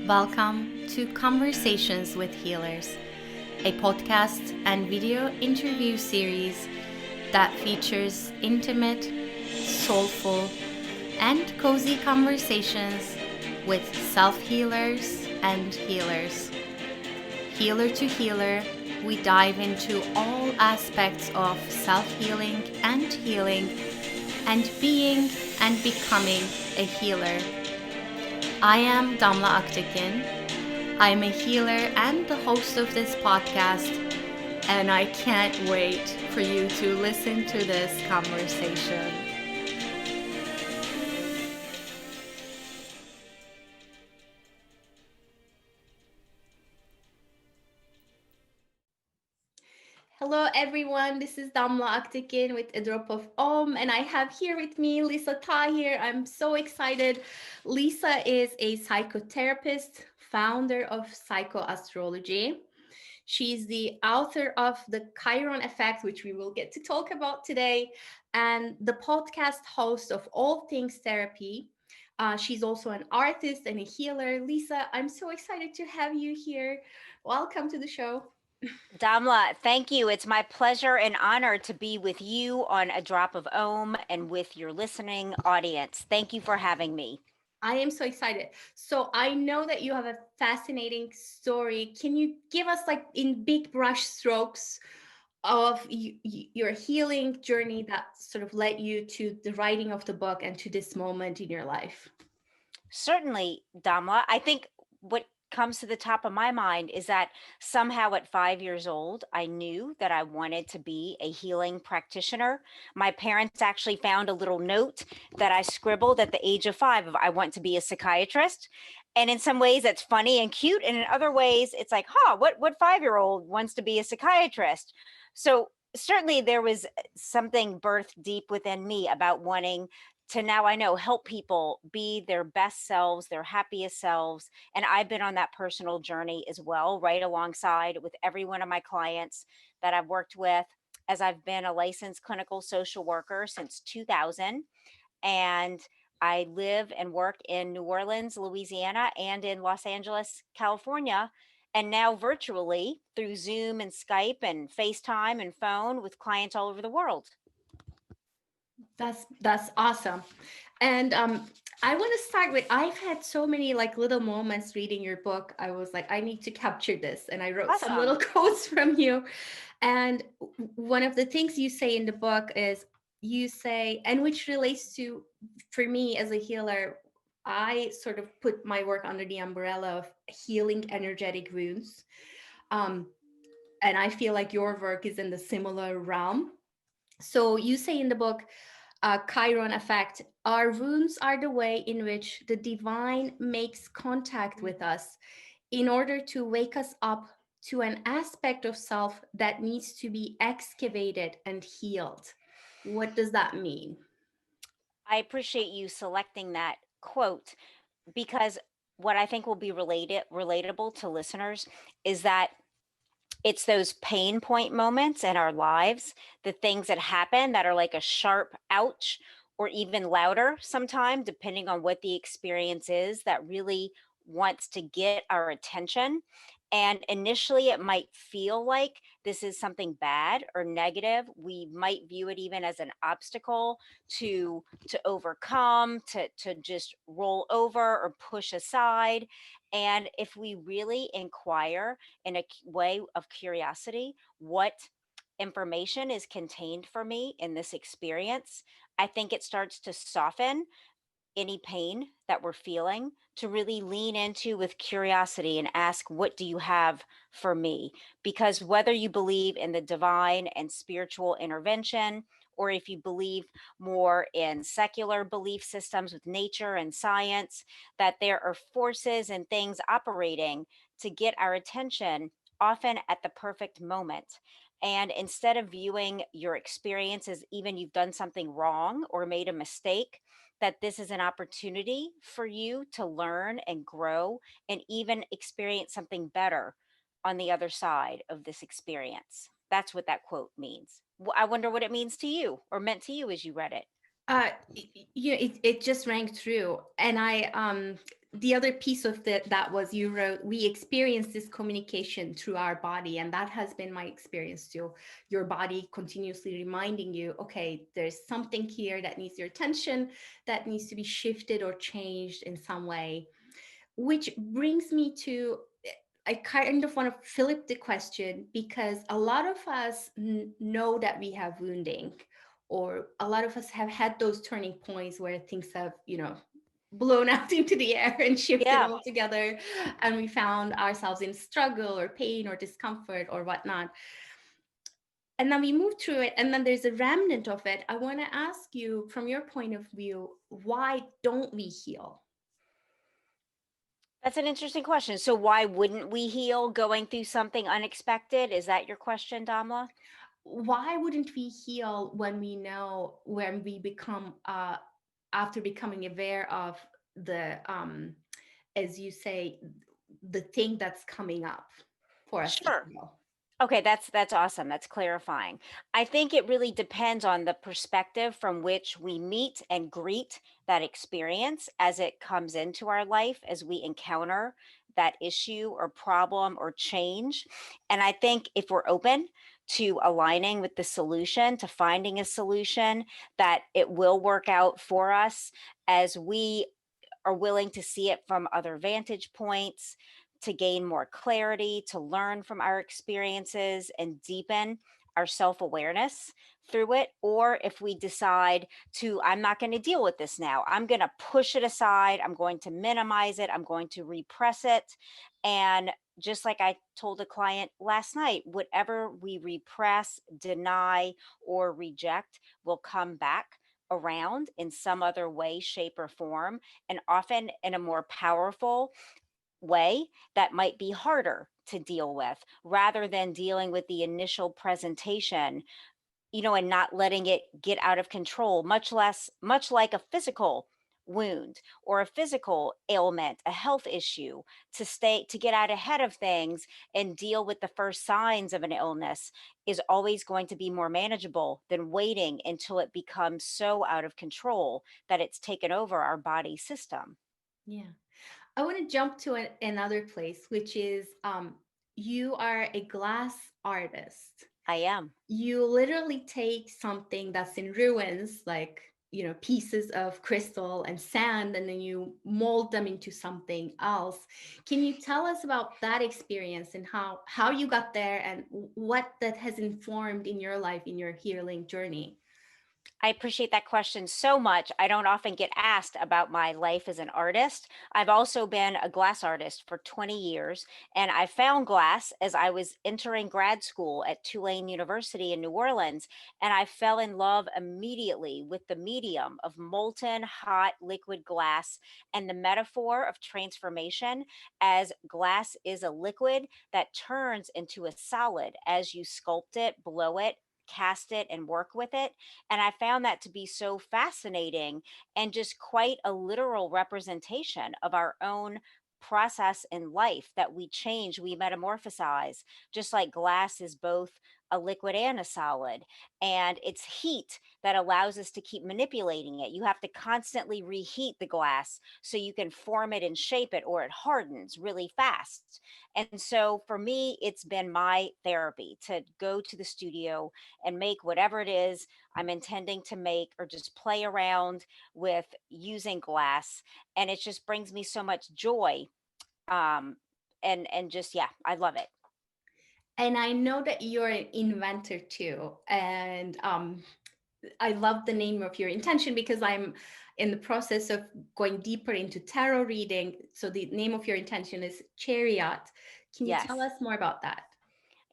Welcome to Conversations with Healers, a podcast and video interview series that features intimate, soulful, and cozy conversations with self-healers and healers. Healer to healer, we dive into all aspects of self-healing and healing and being and becoming a healer. I am Damla Aktekin. I'm a healer and the host of this podcast, and I can't wait for you to listen to this conversation. Hello everyone, this is Damla Aktekin with A Drop of Om, and I have here with me Lisa Tahir. I'm so excited. Lisa is a psychotherapist, founder of Pscyhoastrology. She's the author of The Chiron Effect, which we will get to talk about today, and the podcast host of All Things Therapy. She's also an artist and a healer. Lisa, I'm so excited to have you here. Welcome to the show. Damla, thank you. It's my pleasure and honor to be with you on A Drop of Om and with your listening audience. Thank you for having me. I am so excited. So I know that you have a fascinating story. Can you give us, like, in big brush strokes of your healing journey that sort of led you to the writing of the book and to this moment in your life? Certainly, Damla. I think what comes to the top of my mind is that somehow at 5 years old, I knew that I wanted to be a healing practitioner. My parents actually found a little note that I scribbled at the age of 5 of I want to be a psychiatrist. And in some ways that's funny and cute. And in other ways, it's like, what 5-year-old wants to be a psychiatrist? So certainly there was something birthed deep within me about wanting to, now I know, help people be their best selves, their happiest selves. And I've been on that personal journey as well, right alongside with every one of my clients that I've worked with, as I've been a licensed clinical social worker since 2000. And I live and work in New Orleans, Louisiana, and in Los Angeles, California. And now virtually through Zoom and Skype and FaceTime and phone with clients all over the world. That's awesome. And I want to start with, I've had so many like little moments reading your book. I was like, I need to capture this, and I wrote some little Awesome. quotes from you. And one of the things you say in the book is, you say, and which relates to, for me as a healer, I sort of put my work under the umbrella of healing energetic wounds. Um, and I feel like your work is in the similar realm. So you say in the book, Chiron Effect, our wounds are the way in which the divine makes contact with us in order to wake us up to an aspect of self that needs to be excavated and healed. What does that mean? I appreciate you selecting that quote because what I think will be relatable to listeners is that it's those pain point moments in our lives, the things that happen that are like a sharp ouch or even louder sometime, depending on what the experience is, that really wants to get our attention. And initially, it might feel like this is something bad or negative. We might view it even as an obstacle to overcome, to just roll over or push aside. And if we really inquire in a way of curiosity, what information is contained for me in this experience, I think it starts to soften any pain that we're feeling, to really lean into with curiosity and ask, what do you have for me? Because whether you believe in the divine and spiritual intervention, or if you believe more in secular belief systems with nature and science, that there are forces and things operating to get our attention, often at the perfect moment. And instead of viewing your experience as even you've done something wrong or made a mistake, that this is an opportunity for you to learn and grow and even experience something better on the other side of this experience. That's what that quote means. I wonder what it means to you or meant to you as you read it. You know, it just rang true. And I the other piece of that was you wrote, we experience this communication through our body. And that has been my experience too. Your body continuously reminding you, okay, there's something here that needs your attention, that needs to be shifted or changed in some way. Which brings me to, I kind of want to flip the question, because a lot of us know that we have wounding, or a lot of us have had those turning points where things have, blown out into the air and shifted Yeah. altogether, and we found ourselves in struggle or pain or discomfort or whatnot. And then we move through it, and then there's a remnant of it. I want to ask you, from your point of view, why don't we heal? That's an interesting question. So why wouldn't we heal going through something unexpected? Is that your question, Damla? Why wouldn't we heal when we know, when we become after becoming aware of the as you say, the thing that's coming up for us to Sure. heal? Okay, that's awesome. That's clarifying. I think it really depends on the perspective from which we meet and greet that experience as it comes into our life, as we encounter that issue or problem or change. And I think if we're open to aligning with the solution, to finding a solution, that it will work out for us as we are willing to see it from other vantage points, to gain more clarity, to learn from our experiences and deepen our self awareness through it. Or if we decide to, I'm not going to deal with this now, I'm going to push it aside, I'm going to minimize it, I'm going to repress it. And just like I told a client last night, whatever we repress, deny, or reject will come back around in some other way, shape, or form, and often in a more powerful way that might be harder to deal with rather than dealing with the initial presentation, and not letting it get out of control, much like a physical wound or a physical ailment, a health issue, to get out ahead of things and deal with the first signs of an illness is always going to be more manageable than waiting until it becomes so out of control that it's taken over our body system. Yeah. I want to jump to another place, which is you are a glass artist. I am. You literally take something that's in ruins, like, pieces of crystal and sand, and then you mold them into something else. Can you tell us about that experience, and how you got there, and what that has informed in your life, in your healing journey? I appreciate that question so much. I don't often get asked about my life as an artist. I've also been a glass artist for 20 years, and I found glass as I was entering grad school at Tulane University in New Orleans, and I fell in love immediately with the medium of molten hot liquid glass and the metaphor of transformation, as glass is a liquid that turns into a solid as you sculpt it, blow it, cast it, and work with it. And I found that to be so fascinating and just quite a literal representation of our own process in life, that we change, we metamorphosize, just like glass is both a liquid and a solid. And it's heat that allows us to keep manipulating it. You have to constantly reheat the glass so you can form it and shape it, or it hardens really fast. And so for me, it's been my therapy to go to the studio and make whatever it is I'm intending to make, or just play around with using glass. And it just brings me so much joy. Um, and just, yeah, I love it. And I know that you're an inventor too, and I love the name of your intention, because I'm in the process of going deeper into tarot reading. So the name of your intention is Chariot. Can you tell Yes. us more about that?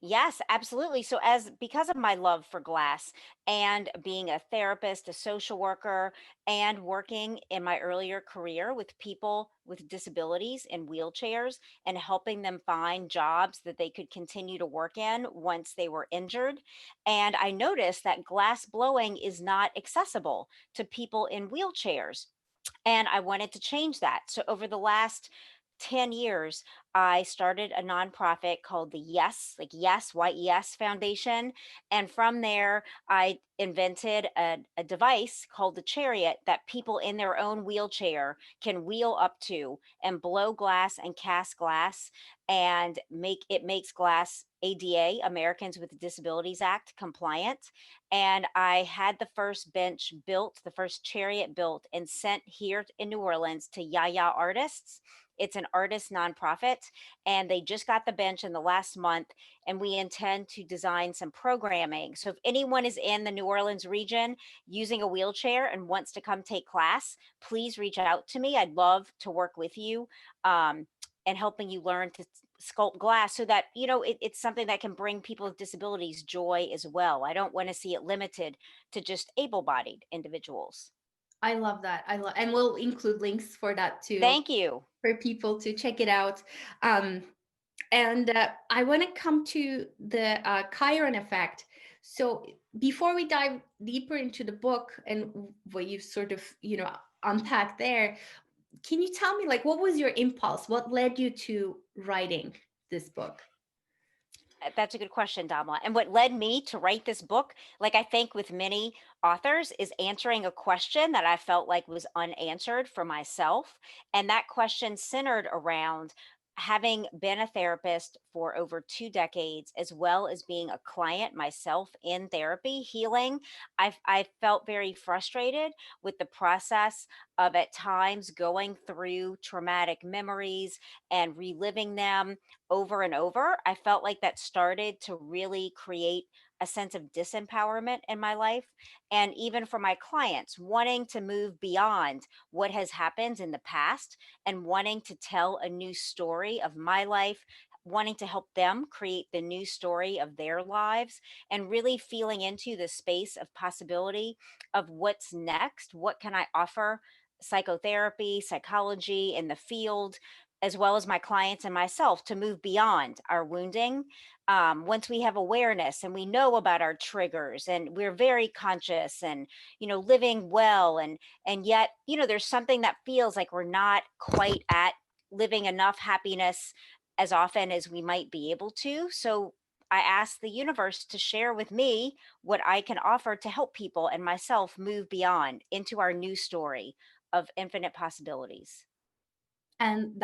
Yes, absolutely. So as because of my love for glass and being a therapist, a social worker, and working in my earlier career with people with disabilities in wheelchairs and helping them find jobs that they could continue to work in once they were injured. And I noticed that glass blowing is not accessible to people in wheelchairs. And I wanted to change that. So over the last 10 years, I started a nonprofit called the Yes, like Yes, YES Foundation. And from there, I invented a device called the chariot that people in their own wheelchair can wheel up to and blow glass and cast glass and makes glass ADA, Americans with Disabilities Act, compliant. And I had the first bench built, the first chariot built and sent here in New Orleans to Yaya Artists. It's an artist nonprofit, and they just got the bench in the last month. And we intend to design some programming. So if anyone is in the New Orleans region using a wheelchair and wants to come take class, please reach out to me. I'd love to work with you. And helping you learn to sculpt glass so that it's something that can bring people with disabilities joy as well. I don't want to see it limited to just able-bodied individuals. I love that. And we'll include links for that too, Thank you. for people to check it out. And I want to come to the Chiron effect. So before we dive deeper into the book and what you've sort of, unpacked there, can you tell me, like, what was your impulse? What led you to writing this book? That's a good question, Damla. And what led me to write this book, like I think with many authors, is answering a question that I felt like was unanswered for myself. And that question centered around having been a therapist for over 2 decades, as well as being a client myself in therapy healing. I felt very frustrated with the process of at times going through traumatic memories and reliving them over and over. I felt like that started to really create a sense of disempowerment in my life. And even for my clients, wanting to move beyond what has happened in the past and wanting to tell a new story of my life, wanting to help them create the new story of their lives, and really feeling into the space of possibility of what's next. What can I offer? Psychotherapy, psychology in the field, as well as my clients and myself, to move beyond our wounding. Once we have awareness and we know about our triggers and we're very conscious and living well, and yet there's something that feels like we're not quite at living enough happiness as often as we might be able to. So I ask the universe to share with me what I can offer to help people and myself move beyond into our new story of infinite possibilities. And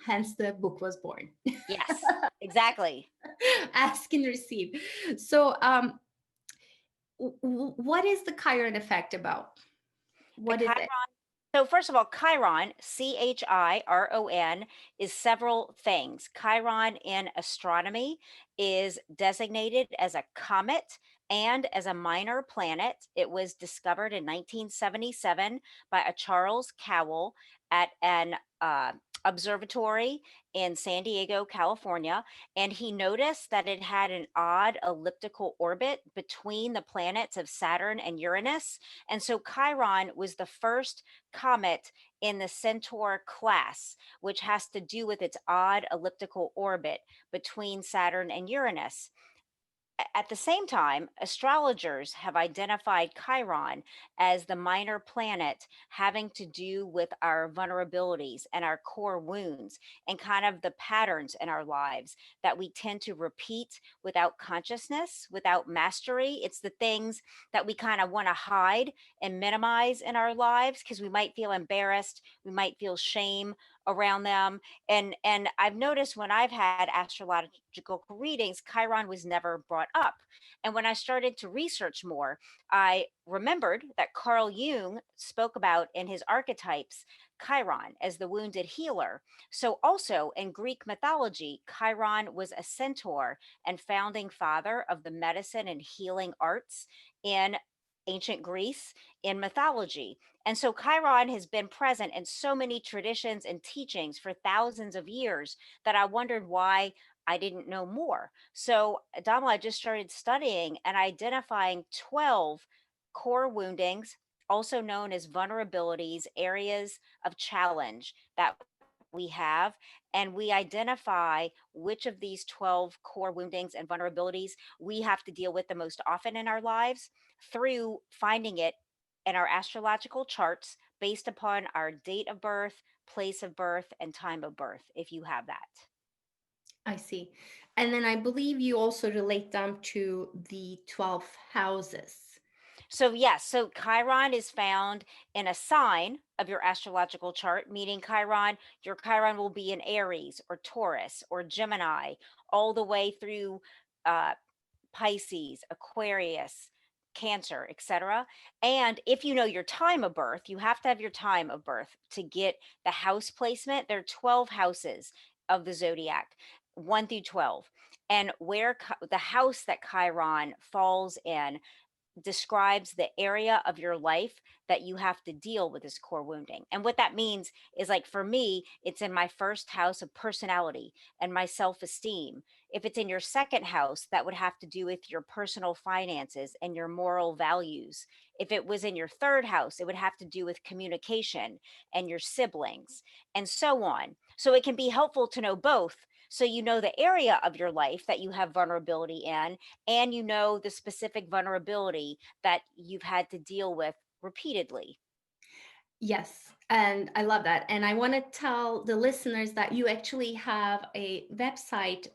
hence the book was born. Yes, exactly. Ask and receive. So what is the Chiron effect about? The What is Chiron. it? So first of all, Chiron, Chiron, is several things. Chiron in astronomy is designated as a comet and as a minor planet. It was discovered in 1977 by a Charles Cowell at an observatory in San Diego, California, and he noticed that it had an odd elliptical orbit between the planets of Saturn and Uranus. And so Chiron was the first comet in the Centaur class, which has to do with its odd elliptical orbit between Saturn and Uranus. At the same time, astrologers have identified Chiron as the minor planet having to do with our vulnerabilities and our core wounds and kind of the patterns in our lives that we tend to repeat without consciousness, without mastery. It's the things that we kind of want to hide and minimize in our lives because we might feel embarrassed, we might feel shame around them. And I've noticed when I've had astrological readings, Chiron was never brought up. And when I started to research more, I remembered that Carl Jung spoke about in his archetypes Chiron as the wounded healer. So also in Greek mythology, Chiron was a centaur and founding father of the medicine and healing arts in ancient Greece in mythology. And so Chiron has been present in so many traditions and teachings for thousands of years that I wondered why I didn't know more. So, Damla, I just started studying and identifying 12 core woundings, also known as vulnerabilities, areas of challenge that we have. And we identify which of these 12 core woundings and vulnerabilities we have to deal with the most often in our lives through finding it in our astrological charts based upon our date of birth, place of birth, and time of birth, if you have that. I see. And then I believe you also relate them to the 12 houses. So, yes, so Chiron is found in a sign of your astrological chart, meaning your Chiron will be in Aries or Taurus or Gemini, all the way through uh, Pisces, Aquarius, Cancer, etc. And if you know your time of birth, you have to have your time of birth to get the house placement. There are 12 houses of the zodiac, 1 through 12. And the house that Chiron falls in describes the area of your life that you have to deal with this core wounding. And what that means is, like, for me, it's in my first house of personality and my self esteem. If it's in your second house, that would have to do with your personal finances and your moral values. If it was in your third house, it would have to do with communication and your siblings and so on. So it can be helpful to know both. So you know the area of your life that you have vulnerability in, and you know the specific vulnerability that you've had to deal with repeatedly. Yes, and I love that. And I want to tell the listeners that you actually have a website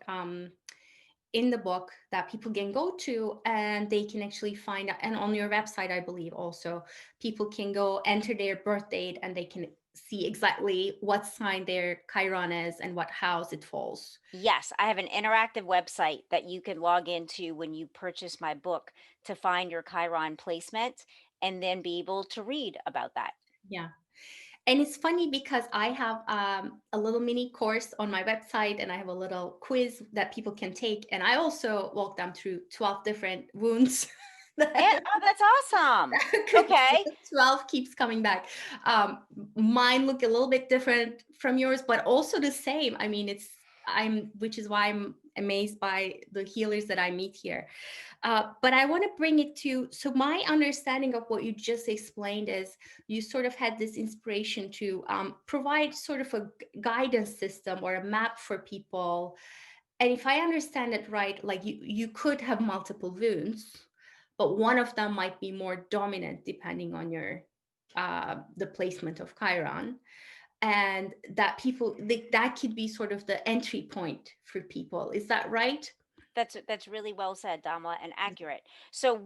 in the book that people can go to, and they can actually find out. And on your website, I believe also people can go enter their birth date and they can see exactly what sign their Chiron is and what house it falls. Yes, I have an interactive website that you can log into when you purchase my book to find your Chiron placement and then be able to read about that. Yeah. And it's funny because I have a little mini course on my website, and I have a little quiz that people can take. And I also walk them through 12 different wounds. And oh, that's awesome. Okay. 12 keeps coming back. Um, Mine look a little bit different from yours, but also the same. I mean, which is why I'm amazed by the healers that I meet here. But I want to bring it to, so my understanding of what you just explained is you sort of had this inspiration to provide sort of a guidance system or a map for people. And if I understand it right, like you could have multiple wounds, but one of them might be more dominant depending on your the placement of Chiron, and that that could be sort of the entry point for people. Is that right? That's really well said, Damla, and accurate. So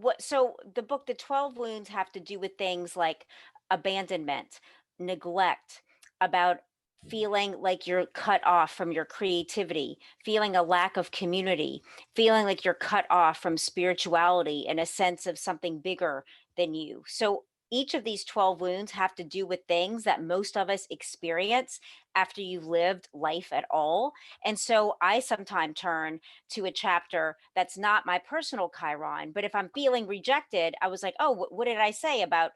the book, The 12 Wounds, have to do with things like abandonment, neglect, about feeling like you're cut off from your creativity, feeling a lack of community, feeling like you're cut off from spirituality and a sense of something bigger than you. So each of these 12 wounds have to do with things that most of us experience after you've lived life at all. And so I sometimes turn to a chapter that's not my personal Chiron. But if I'm feeling rejected, I was like, oh, what did I say about,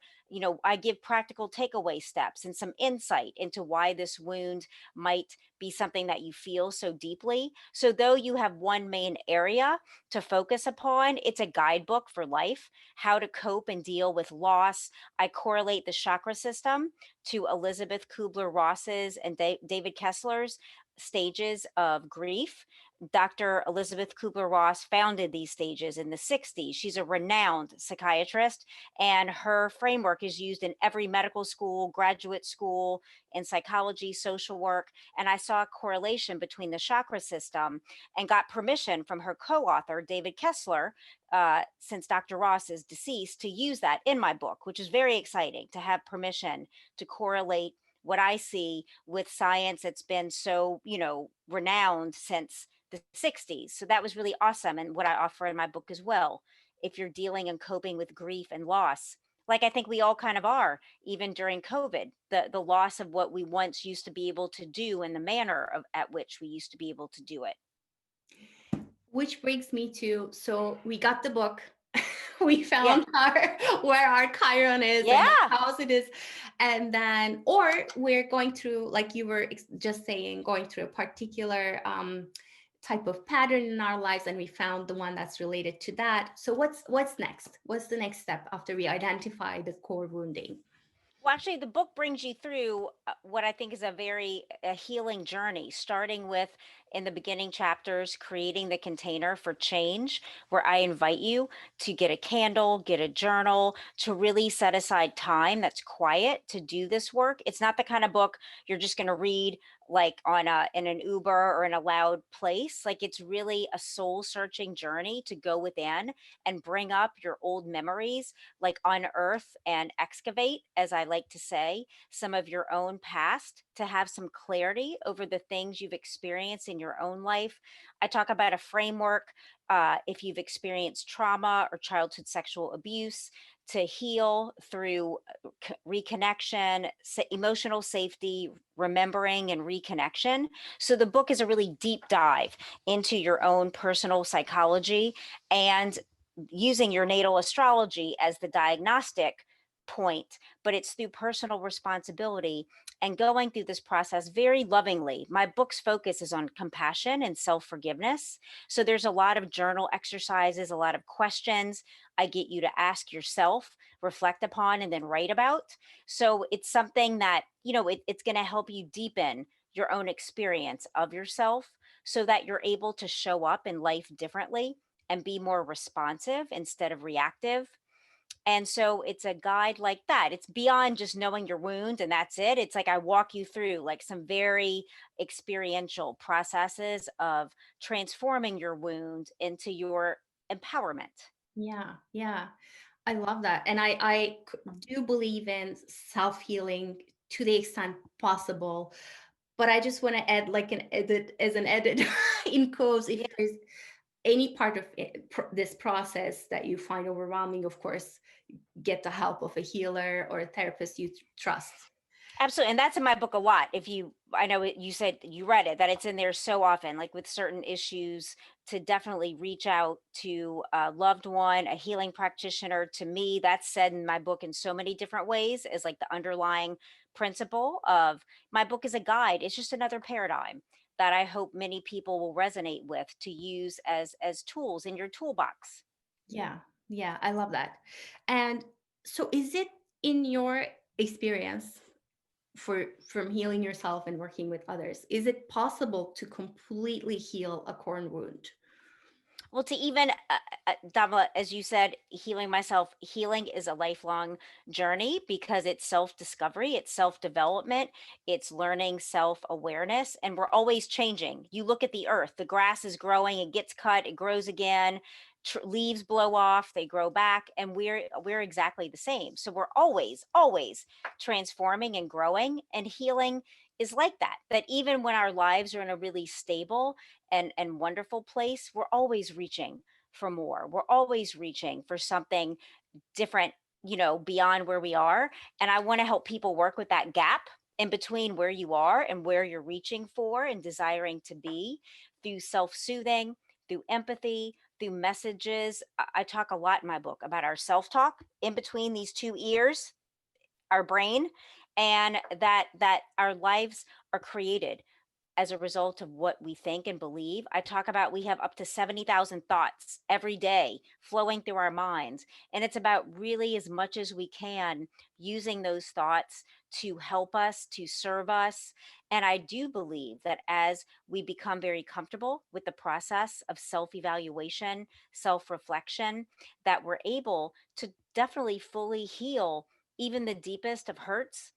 I give practical takeaway steps and some insight into why this wound might be something that you feel so deeply. So, though you have one main area to focus upon, it's a guidebook for life, how to cope and deal with loss. I correlate the chakra system to Elizabeth Kubler-Ross's and David Kessler's stages of grief. Dr. Elizabeth Kubler-Ross founded these stages in the 60s. She's a renowned psychiatrist, and her framework is used in every medical school, graduate school, in psychology, social work. And I saw a correlation between the chakra system and got permission from her co-author, David Kessler, since Dr. Ross is deceased, to use that in my book, which is very exciting to have permission to correlate what I see with science that's been so, renowned since the 60s. So that was really awesome. And what I offer in my book as well, if you're dealing and coping with grief and loss, like I think we all kind of are, even during COVID, the loss of what we once used to be able to do and the manner at which we used to be able to do it. Which brings me to, so we got the book, we found where our Chiron is and what Yeah. house it is, and then, or we're going through, like you were just saying, going through a particular type of pattern in our lives, and we found the one that's related to that. So what's next? What's the next step after we identify the core wounding? Well, actually, the book brings you through what I think is a very healing journey, starting with in the beginning chapters, creating the container for change, where I invite you to get a candle, get a journal, to really set aside time that's quiet to do this work. It's not the kind of book you're just going to read like on a in an Uber or in a loud place. Like, it's really a soul searching journey to go within and bring up your old memories, like unearth and excavate, as I like to say, some of your own past, to have some clarity over the things you've experienced in your own life. I talk about a framework, if you've experienced trauma or childhood sexual abuse, to heal through reconnection, emotional safety, remembering, and reconnection. So the book is a really deep dive into your own personal psychology, and using your natal astrology as the diagnostic point, but it's through personal responsibility and going through this process very lovingly. My book's focus is on compassion and self forgiveness. So there's a lot of journal exercises, a lot of questions I get you to ask yourself, reflect upon, and then write about. So it's something that, it's going to help you deepen your own experience of yourself so that you're able to show up in life differently and be more responsive instead of reactive. And so it's a guide like that. It's beyond just knowing your wound and that's it. It's like I walk you through like some very experiential processes of transforming your wound into your empowerment. Yeah, yeah. I love that. And I do believe in self-healing to the extent possible. But I just want to add like an edit as an edit in quotes, if Yeah. there's any part of this process that you find overwhelming, of course, get the help of a healer or a therapist you trust. Absolutely. And that's in my book a lot. I know you said you read it, that it's in there so often, like with certain issues, to definitely reach out to a loved one, a healing practitioner. To me, that's said in my book in so many different ways, as like the underlying principle of my book is a guide. It's just another paradigm that I hope many people will resonate with to use as tools in your toolbox. Yeah, yeah, I love that. And so is it in your experience from healing yourself and working with others, is it possible to completely heal a corn wound? Well, to even, Dama, as you said, healing myself, healing is a lifelong journey because it's self discovery, it's self development, it's learning self awareness, and we're always changing. You look at the earth, the grass is growing, it gets cut, it grows again. Leaves blow off, they grow back, and we're exactly the same. So we're always transforming and growing, and healing is like that. That even when our lives are in a really stable and wonderful place, we're always reaching for more. We're always reaching for something different, beyond where we are. And I want to help people work with that gap in between where you are and where you're reaching for and desiring to be, through self-soothing, through empathy, through messages. I talk a lot in my book about our self-talk in between these two ears, our brain, and that our lives are created as a result of what we think and believe. I talk about we have up to 70,000 thoughts every day flowing through our minds. And it's about really, as much as we can, using those thoughts to help us, to serve us. And I do believe that as we become very comfortable with the process of self evaluation, self reflection, that we're able to definitely fully heal even the deepest of hurts,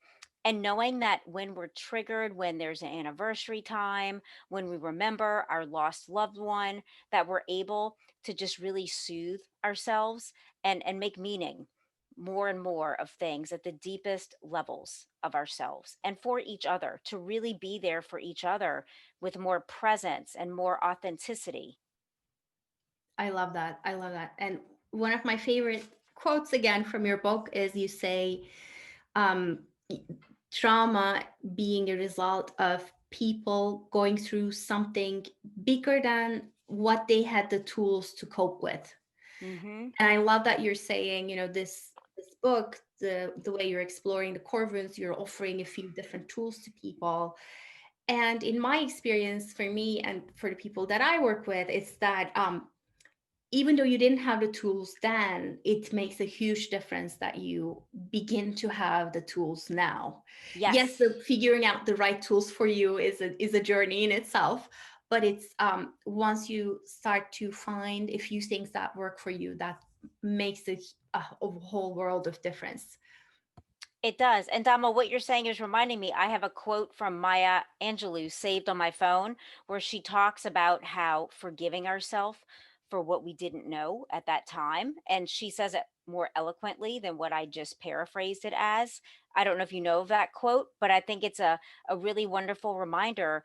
and knowing that when we're triggered, when there's an anniversary time, when we remember our lost loved one, that we're able to just really soothe ourselves and make meaning more and more of things at the deepest levels of ourselves and for each other, to really be there for each other with more presence and more authenticity. I love that. I love that. And one of my favorite quotes again from your book is you say, um, trauma being a result of people going through something bigger than what they had the tools to cope with. Hmm. And I love that you're saying, this book, the way you're exploring the core wounds, you're offering a few different tools to people. And in my experience, for me and for the people that I work with, it's that even though you didn't have the tools then, it makes a huge difference that you begin to have the tools now. Yes, Yes. the figuring out the right tools for you is a journey in itself, but it's once you start to find a few things that work for you, that makes it a whole world of difference. It does. And Dama, what you're saying is reminding me, I have a quote from Maya Angelou saved on my phone where she talks about how forgiving ourselves for what we didn't know at that time. And she says it more eloquently than what I just paraphrased it as. I don't know if you know of that quote, but I think it's a really wonderful reminder.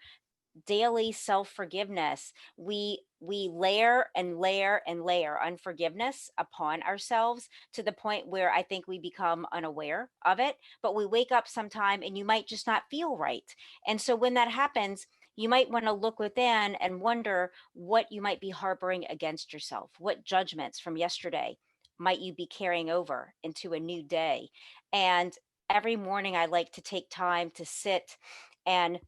Daily self-forgiveness, we layer and layer and layer unforgiveness upon ourselves to the point where I think we become unaware of it, but we wake up sometime and you might just not feel right. And so when that happens, you might want to look within and wonder what you might be harboring against yourself. What judgments from yesterday might you be carrying over into a new day? And every morning I like to take time to sit and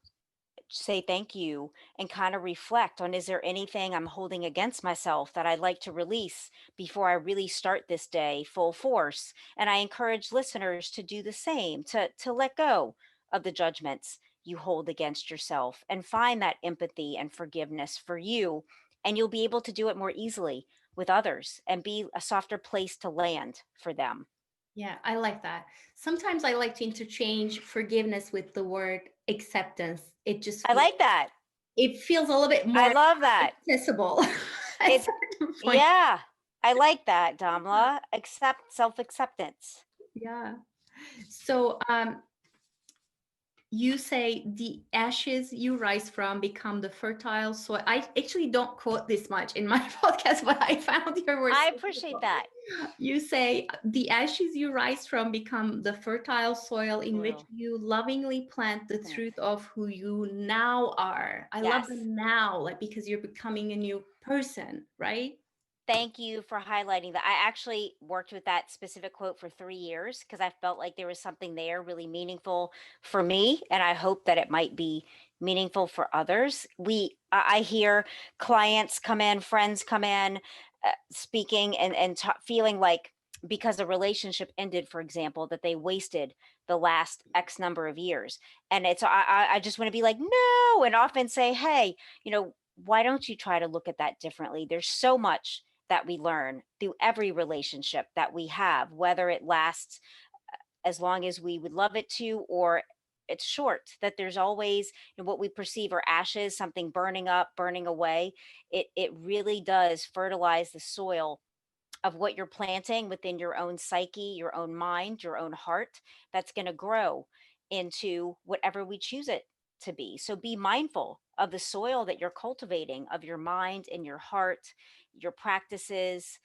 say thank you and kind of reflect on, is there anything I'm holding against myself that I'd like to release before I really start this day full force? And I encourage listeners to do the same, to let go of the judgments you hold against yourself and find that empathy and forgiveness for you, and you'll be able to do it more easily with others and be a softer place to land for them. Yeah, I like that. Sometimes I like to interchange forgiveness with the word acceptance. It just I like that. it feels a little bit I more love that. accessible at It's certain point. Yeah, I like that, Damla. Accept self-acceptance. Yeah. So you say the ashes you rise from become the fertile soil. I actually don't quote this much in my podcast, but I found your words I so appreciate beautiful. that. You say the ashes you rise from become the fertile soil in which Soil you lovingly plant the plant. truth of who you now are. I love the Yes. now, like because you're becoming a new person, right? Thank you for highlighting that. I actually worked with that specific quote for 3 years because I felt like there was something there really meaningful for me. And I hope that it might be meaningful for others. I hear clients come in, friends come in, speaking and feeling like because a relationship ended, for example, that they wasted the last X number of years. And I just want to be like, no, and often say, hey, why don't you try to look at that differently? There's so much that we learn through every relationship that we have, whether it lasts as long as we would love it to, or it's short, that there's always what we perceive are ashes, something burning up, burning away. It really does fertilize the soil of what you're planting within your own psyche, your own mind, your own heart, that's going to grow into whatever we choose it to be. So be mindful of the soil that you're cultivating, of your mind and your heart, your practices,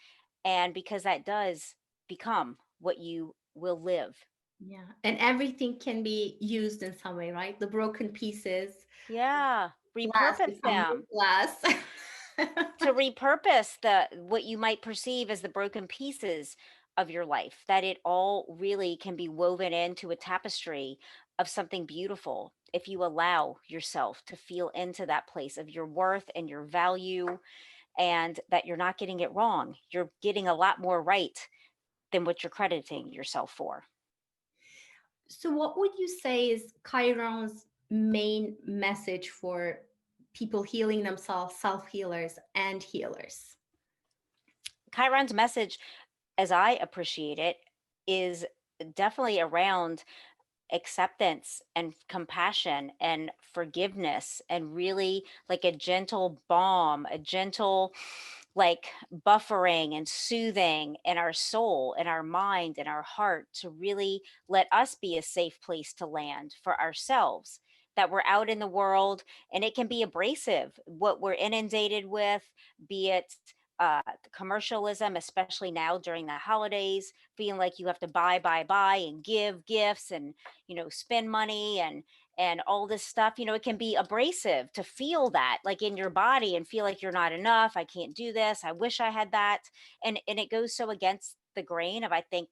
and because that does become what you will live. Yeah. And everything can be used in some way, right? The broken pieces, Yeah, glass repurpose become new them. glass. To repurpose the what you might perceive as the broken pieces of your life, that it all really can be woven into a tapestry of something beautiful if you allow yourself to feel into that place of your worth and your value, and that you're not getting it wrong. You're getting a lot more right than what you're crediting yourself for. So, what would you say is Chiron's main message for people healing themselves, self healers, and healers? Chiron's message, as I appreciate it, is definitely around acceptance and compassion and forgiveness, and really like a gentle balm, a gentle like buffering and soothing in our soul and our mind and our heart, to really let us be a safe place to land for ourselves, that we're out in the world and it can be abrasive what we're inundated with, be it commercialism, especially now during the holidays, feeling like you have to buy and give gifts and spend money and all this stuff. It can be abrasive to feel that like in your body and feel like you're not enough. I can't do this. I wish I had that. And it goes so against the grain of, I think,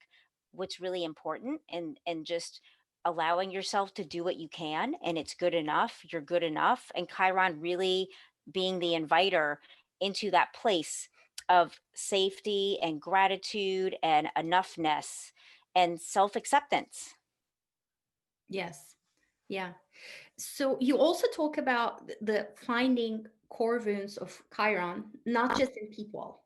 what's really important, and just allowing yourself to do what you can, and it's good enough. You're good enough. And Chiron really being the inviter into that place of safety and gratitude and enoughness and self-acceptance. Yes. Yeah. So, you also talk about the finding core wounds of Chiron, not just in people,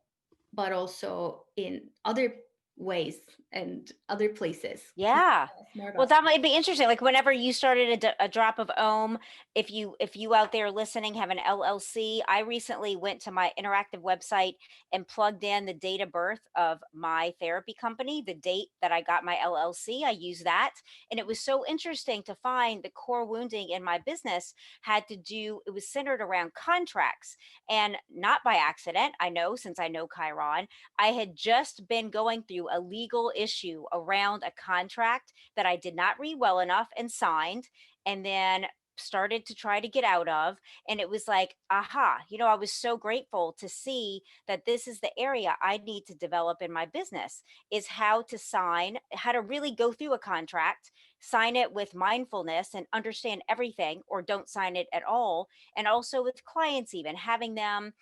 but also in other ways and other places. Can you Yeah. tell us more Well, about that might be interesting. Like whenever you started a drop of ohm, if you out there listening have an LLC, I recently went to my interactive website and plugged in the date of birth of my therapy company, the date that I got my LLC. I used that, and it was so interesting to find the core wounding in my business had to do. It was centered around contracts, and not by accident. I know, since I know Chiron, I had just been going through a legal issue around a contract that I did not read well enough and signed, and then started to try to get out of. And it was like, aha, I was so grateful to see that this is the area I need to develop in my business, is how to sign, how to really go through a contract, sign it with mindfulness and understand everything, or don't sign it at all. And also with clients, even having them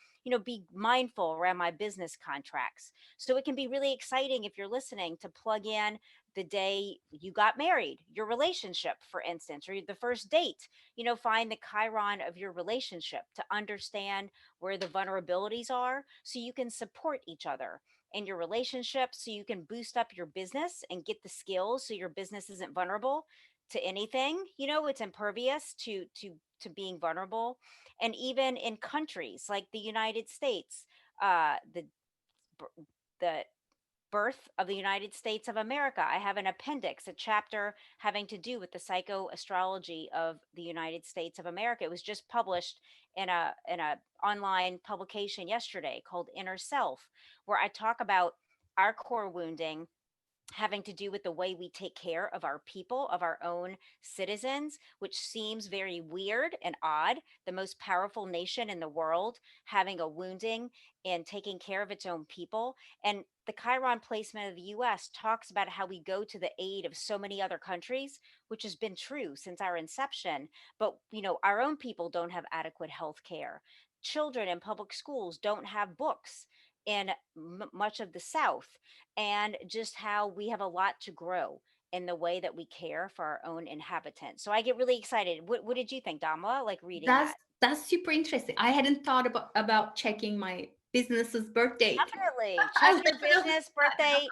be mindful around my business contracts. So it can be really exciting if you're listening to plug in the day you got married, your relationship, for instance, or the first date. Find the Chiron of your relationship to understand where the vulnerabilities are so you can support each other in your relationship, so you can boost up your business and get the skills so your business isn't vulnerable to anything. It's impervious to being vulnerable. And even in countries like the United States, the the birth of the United States of America, I have an appendix, a chapter having to do with the psychoastrology of the United States of America. It was just published in a online publication yesterday called Inner Self, where I talk about our core wounding having to do with the way we take care of our people, of our own citizens, which seems very weird and odd. The most powerful nation in the world having a wounding and taking care of its own people. And the Chiron placement of the US talks about how we go to the aid of so many other countries, which has been true since our inception. But, our own people don't have adequate health care. Children in public schools don't have books in much of the South, and just how we have a lot to grow in the way that we care for our own inhabitants. So I get really excited. What did you think, Damla, like reading that's that? that's super interesting. I hadn't thought about checking my business's birth date. Definitely I check your literally business, birth date,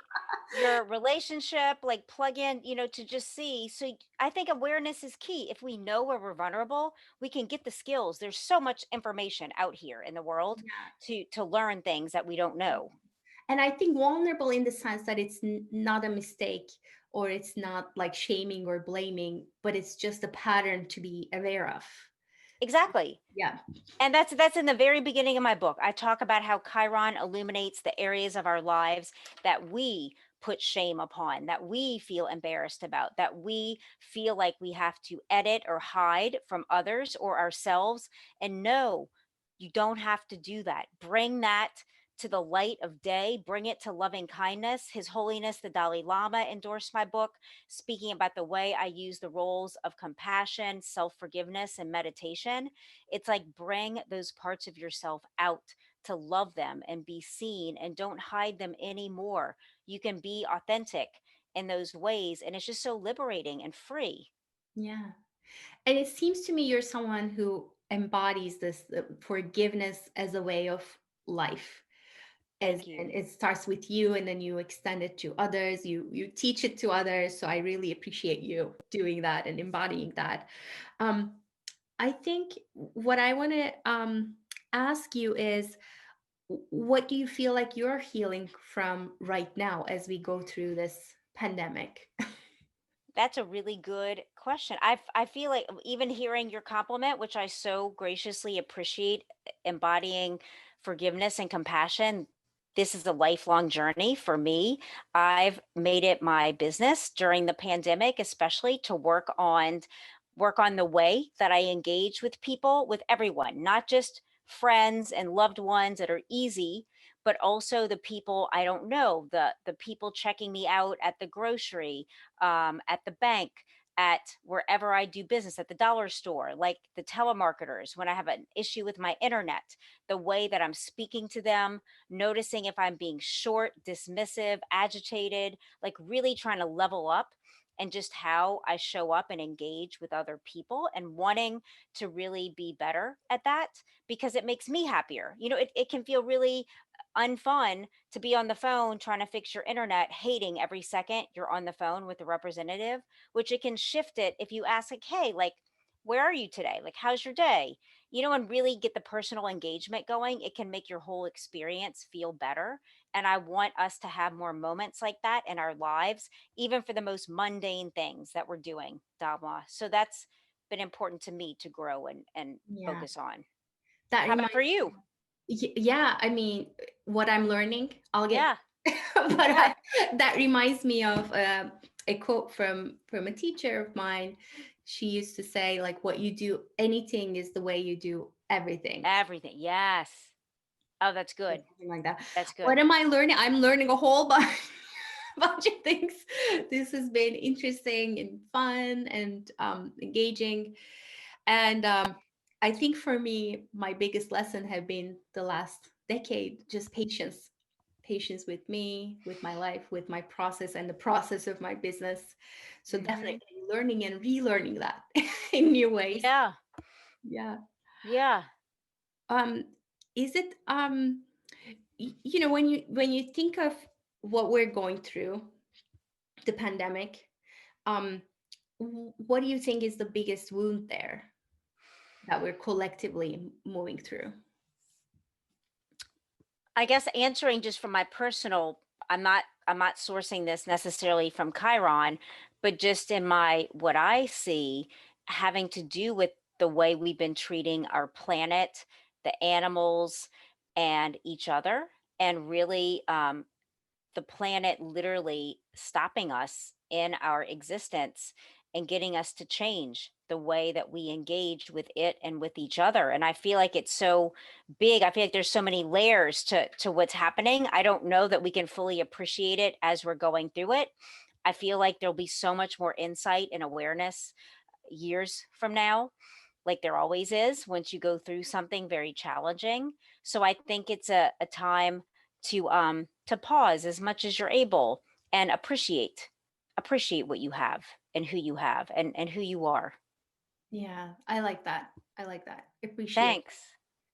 your relationship, like plug in, to just see. So I think awareness is key. If we know where we're vulnerable, we can get the skills. There's so much information out here in the world yeah. to learn things that we don't know. And I think vulnerable in the sense that it's not a mistake, or it's not like shaming or blaming, but it's just a pattern to be aware of. Exactly. Yeah. And that's in the very beginning of my book. I talk about how Chiron illuminates the areas of our lives that we put shame upon, that we feel embarrassed about, that we feel like we have to edit or hide from others or ourselves. And no, you don't have to do that. Bring that to the light of day, bring it to loving kindness. His Holiness the Dalai Lama endorsed my book, speaking about the way I use the roles of compassion, self forgiveness, and meditation. It's like bring those parts of yourself out to love them and be seen, and don't hide them anymore. You can be authentic in those ways. And it's just so liberating and free. Yeah. And it seems to me you're someone who embodies this forgiveness as a way of life. As Thank you. and it starts with you, and then you extend it to others. You teach it to others. So I really appreciate you doing that and embodying that. Um, I think what I want to ask you is, what do you feel like you're healing from right now as we go through this pandemic? That's a really good question. I feel like even hearing your compliment, which I so graciously appreciate, embodying forgiveness and compassion. This is a lifelong journey for me. I've made it my business during the pandemic, especially to work on the way that I engage with people, with everyone, not just friends and loved ones that are easy, but also the people I don't know, the people checking me out at the grocery, at the bank, at wherever I do business, at the dollar store, like the telemarketers, when I have an issue with my internet, the way that I'm speaking to them, noticing if I'm being short, dismissive, agitated, like really trying to level up and just how I show up and engage with other people, and wanting to really be better at that because it makes me happier. It can feel really unfun to be on the phone trying to fix your internet, hating every second you're on the phone with the representative, which it can shift it if you ask, like, hey, like, where are you today? Like, how's your day? And really get the personal engagement going. It can make your whole experience feel better. And I want us to have more moments like that in our lives, even for the most mundane things that we're doing, Damla. So that's been important to me to grow and Yeah, focus on. that How about reminds for you? yeah, I mean, what I'm learning, I'll get, Yeah. but Yeah. that reminds me of a quote from a teacher of mine. She used to say, like, what you do, anything is the way you do everything. Everything. Yes. Oh, that's Or good. something like that. That's good. What am I learning? I'm learning a whole bunch of things. This has been interesting and fun and engaging. And I think for me, my biggest lesson have been the last decade, just patience. Patience with me, with my life, with my process and the process of my business. So Hmm. definitely learning and relearning that in new ways. Yeah. Yeah. Yeah. Um, is it when you think of what we're going through, the pandemic, um, what do you think is the biggest wound there that we're collectively moving through? I guess answering just from my personal, I'm not sourcing this necessarily from Chiron, but just in my what I see having to do with the way we've been treating our planet, the animals, and each other, and really the planet literally stopping us in our existence and getting us to change the way that we engage with it and with each other. And I feel like it's so big. I feel like there's so many layers to what's happening. I don't know that we can fully appreciate it as we're going through it. I feel like there'll be so much more insight and awareness years from now, like there always is once you go through something very challenging. So I think it's a time to pause as much as you're able and appreciate what you have and who you have and who you are. Yeah, I like that. I like that. Appreciate. Thanks.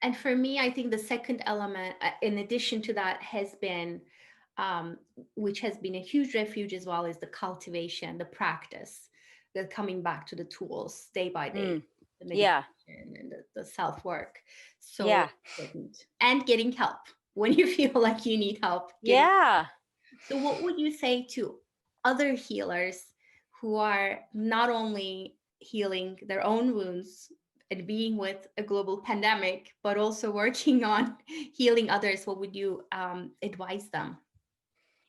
And for me, I think the second element, in addition to that, has been, which has been a huge refuge as well, is the cultivation, the practice, the coming back to the tools day by day, Mm, the yeah. meditation and the self work. So Yeah. important. And getting help when you feel like you need help. Getting. Yeah. So, what would you say to other healers who are not only healing their own wounds and being with a global pandemic, but also working on healing others? What would you advise them?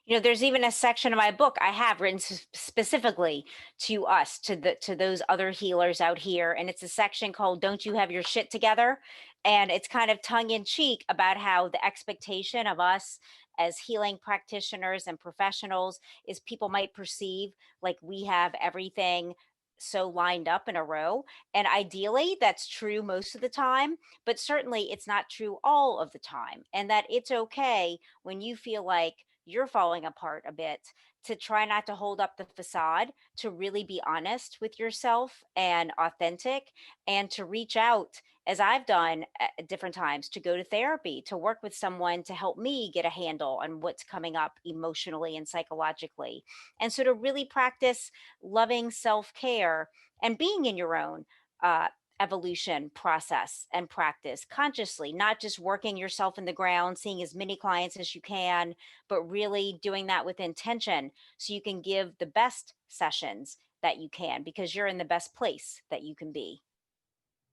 There's even a section of my book I have written specifically to us, to those other healers out here, and it's a section called "Don't You Have Your Shit Together?" And it's kind of tongue in cheek about how the expectation of us as healing practitioners and professionals is people might perceive like we have everything so lined up in a row. And ideally, that's true most of the time, but certainly it's not true all of the time. And that it's okay when you feel like you're falling apart a bit, to try not to hold up the facade, to really be honest with yourself and authentic, and to reach out, as I've done at different times, to go to therapy, to work with someone to help me get a handle on what's coming up emotionally and psychologically. And so to really practice loving self care and being in your own uh, evolution process and practice consciously, not just working yourself in the ground, seeing as many clients as you can, but really doing that with intention so you can give the best sessions that you can because you're in the best place that you can be.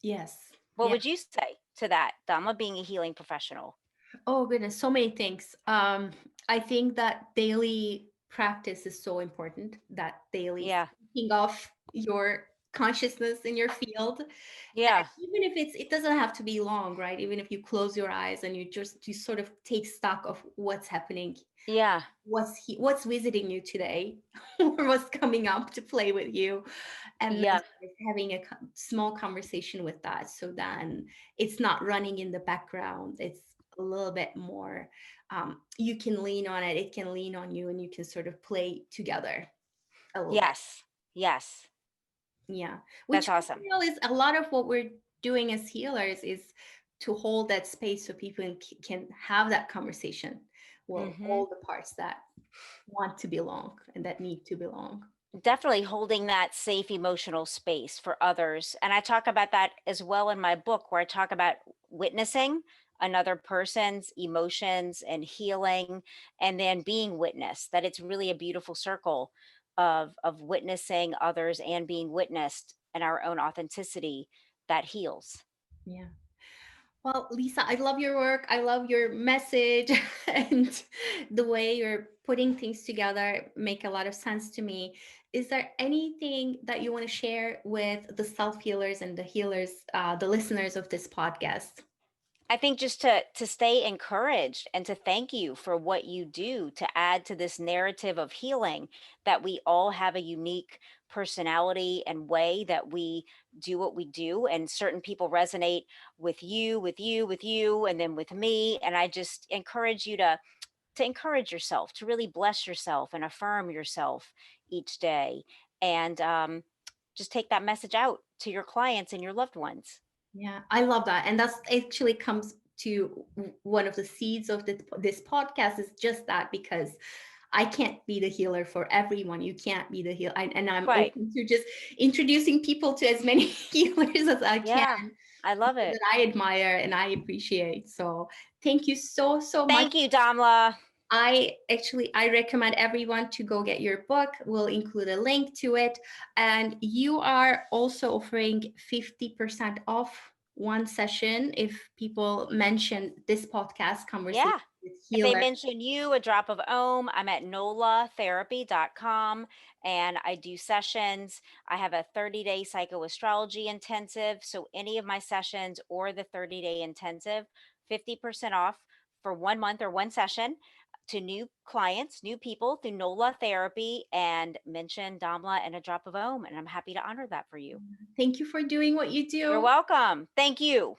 Yes. What Yeah. would you say to that, Dhamma, being a healing professional? Oh goodness, so many things. I think that daily practice is so important. That daily Yeah. thinking of your consciousness in your field. And Yeah. even if it doesn't have to be long, right? Even if you close your eyes and you sort of take stock of what's happening, Yeah. what's visiting you today, or what's coming up to play with you, and then Yeah. sort of having a small conversation with that. So then it's not running in the background. It's a little bit more. You can lean on it. It can lean on you, and you can sort of play together a little bit. Yes. Yes, Yeah, that's which I awesome. feel is a lot of what we're doing as healers is to hold that space so people can have that conversation. Well, Hmm. all the parts that want to belong and that need to belong. Definitely holding that safe emotional space for others. And I talk about that as well in my book, where I talk about witnessing another person's emotions and healing, and then being witnessed, that it's really a beautiful circle of witnessing others and being witnessed in our own authenticity that heals. Yeah. Well, Lisa, I love your work. I love your message and the way you're putting things together make a lot of sense to me. Is there anything that you want to share with the self healers and the healers, the listeners of this podcast? I think just to stay encouraged and to thank you for what you do to add to this narrative of healing, that we all have a unique personality and way that we do what we do, and certain people resonate with you, and then with me. And I just encourage you to encourage yourself, to really bless yourself and affirm yourself each day, and just take that message out to your clients and your loved ones. Yeah, I love that. And that's actually comes to one of the seeds of this podcast is just that, because I can't be the healer for everyone. You can't be the healer. And I'm Right. open to just introducing people to as many healers as I can, Yeah, I love people it. that I admire and I appreciate. So thank you so, so much. Thank you, Damla. I recommend everyone to go get your book. We'll include a link to it. And you are also offering 50% off one session if people mention this podcast conversation Yeah. with If they healer. mention you, a drop of ohm, I'm at nolatherapy.com and I do sessions. I have a 30-day psychoastrology intensive. So any of my sessions or the 30-day intensive, 50% off for 1 month or one session to new clients, new people through NOLA therapy, and mention Damla and a drop of ohm. And I'm happy to honor that for you. Thank you for doing what you You're do. welcome. Thank you.